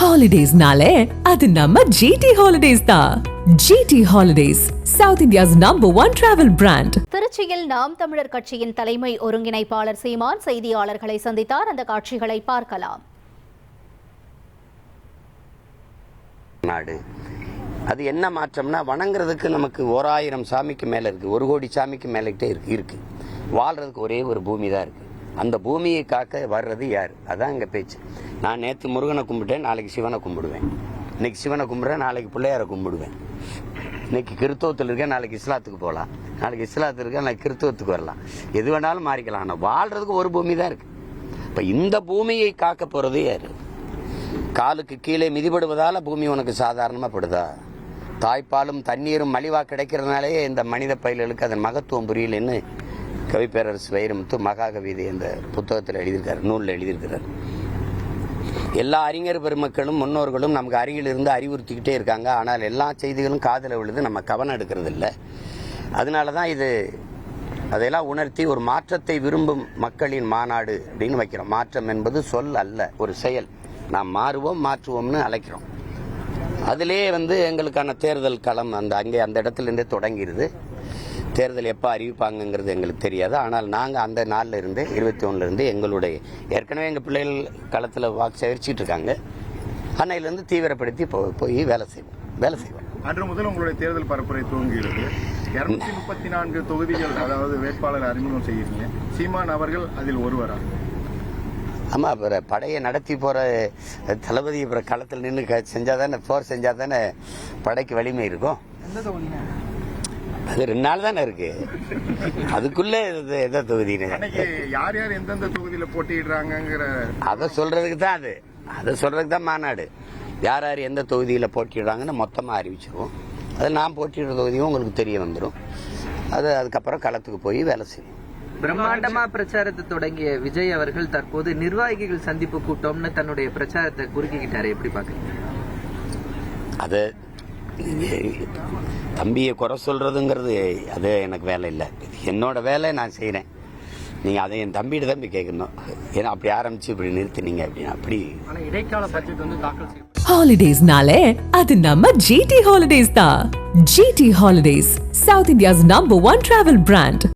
Holidays-nale, அது நம்ம GT Holidays தான். GT Holidays, South India's #1 travel brand. திருச்சியில் நாம் தமிழர் கட்சியின் தலைமை ஒருங்கிணைப்பாளர் சீமான் செய்தியாளர்களை சந்தித்தார். அந்த காட்சிகளை பார்க்கலாம். நாடு அது என்ன மாற்றம்னா, வணங்குறதுக்கு நமக்கு 1000 சாமிக்கு மேல இருக்கு, 1 கோடி சாமிக்கு மேலகிட்டே இருக்கு. வாழ்றதுக்கு ஒரே ஒரு பூமி தான் இருக்கு. அந்த பூமியை காக்க வர்றது யார்? அதான் இங்க பேச்சு. நான் நேற்று முருகனை கும்பிட்டேன், நாளைக்கு சிவனை கும்பிடுவேன். இன்னைக்கு சிவனை கும்பிடுறேன், நாளைக்கு பிள்ளையாரை கும்பிடுவேன். இன்னைக்கு கிறிஸ்தவத்தில் இருக்கேன், நாளைக்கு இஸ்லாத்துக்கு போகலாம். நாளைக்கு இஸ்லாத்துக்கு இருக்கேன், நாளைக்கு கிறிஸ்தவத்துக்கு வரலாம். எது வேணாலும் மாறிக்கலாம். ஆனால் வாழ்றதுக்கு ஒரு பூமி தான் இருக்கு. இப்போ இந்த பூமியை காக்க போறது யாரு? காலுக்கு கீழே மிதிபடுவதால பூமி உனக்கு சாதாரணமாக படுதா? தாய்ப்பாலும் தண்ணீரும் மலிவா கிடைக்கிறதுனாலேயே இந்த மனித பயில்களுக்கு அதன் மகத்துவம் புரியலன்னு கவிப்பேரரசு வைரமுத்து மகாகவிதை என்ற புத்தகத்தில் எழுதியிருக்காரு, நூலில் எழுதியிருக்கிறார். எல்லா அறிஞர் பெருமக்களும் முன்னோர்களும் நமக்கு அருகில் இருந்து அறிவுறுத்திக்கிட்டே இருக்காங்க. ஆனால் எல்லா செய்திகளும் காதில் விழுது, நம்ம கவனம் எடுக்கிறது இல்லை. அதனால தான் இது அதையெல்லாம் உணர்த்தி ஒரு மாற்றத்தை விரும்பும் மக்களின் மாநாடு அப்படின்னு வைக்கிறோம். மாற்றம் என்பது சொல் அல்ல, ஒரு செயல். நாம் மாறுவோம் மாற்றுவோம்னு அழைக்கிறோம். அதிலே எங்களுக்கான தேர்தல் களம் அந்த இடத்துலேருந்தே தொடங்கிடுது. தேர்தல் எப்போ அறிவிப்பாங்கங்கிறது எங்களுக்கு தெரியாது. ஆனால் நாங்கள் அந்த நாளில் இருந்து 21 எங்களுடைய ஏற்கனவே எங்கள் பிள்ளைகள் களத்தில் வாக்கு சேகரிச்சுட்டு இருக்காங்க. அன்னையிலேருந்து தீவிரப்படுத்தி போய் வேலை செய்வோம். அன்று முதல் உங்களுடைய தேர்தல் பரப்புரை துவங்குகிறது. 234 தொகுதிகள், அதாவது வேட்பாளர் அறிமுகம் செய்கிறீங்க. சீமான் அவர்கள் அதில் ஒருவரா? ஆமாம், அப்புறம் படையை நடத்தி போகிற தளபதி அப்புறம் களத்தில் நின்று செஞ்சாதானே, போர் செஞ்சாதானே படைக்கு வலிமை இருக்கும். அது 2 நாள் தானே இருக்கு, அதுக்குள்ள எந்த தொகுதின்னு யார் யார் எந்தெந்த தொகுதியில போட்டிடுறாங்கிற அதை சொல்றதுக்கு தான் மாநாடு. யார் யார் எந்த தொகுதியில போட்டிடுறாங்கன்னு மொத்தமா அறிவிச்சிருவோம். அது நான் போட்டிடுற தொகுதியும் உங்களுக்கு தெரிய வந்துடும். அதுக்கப்புறம் களத்துக்கு போய் வேலை செய்யும். பிரம்மாண்டமா பிரச்சாரத்தை தொடங்கிய விஜய் அவர்கள் தற்போது நிர்வாகிகள் சந்திப்பு கூட்டம்னு தன்னுடைய பிரச்சாரத்தை குறுக்கிக்கிட்டாரு. எப்படி பாக்குறீங்க? அது தம்பியை குறை சொல்றதுங்கிறது அது எனக்கு வேலை இல்லை. என்னோட வேலை நான் செய்யறேன். நீங்க அதை என் தம்பிகிட்ட தம்பி கேட்கணும். ஏன்னா அப்படி ஆரம்பிச்சு இப்படி நிறுத்தினீங்க அப்படின்னு. அப்படி இடைக்கால பட்ஜெட் தாக்கல் செய்யும். Holidays-nale, அது நம்ம GT Holidays தான். GT Holidays, South India's #1 travel brand.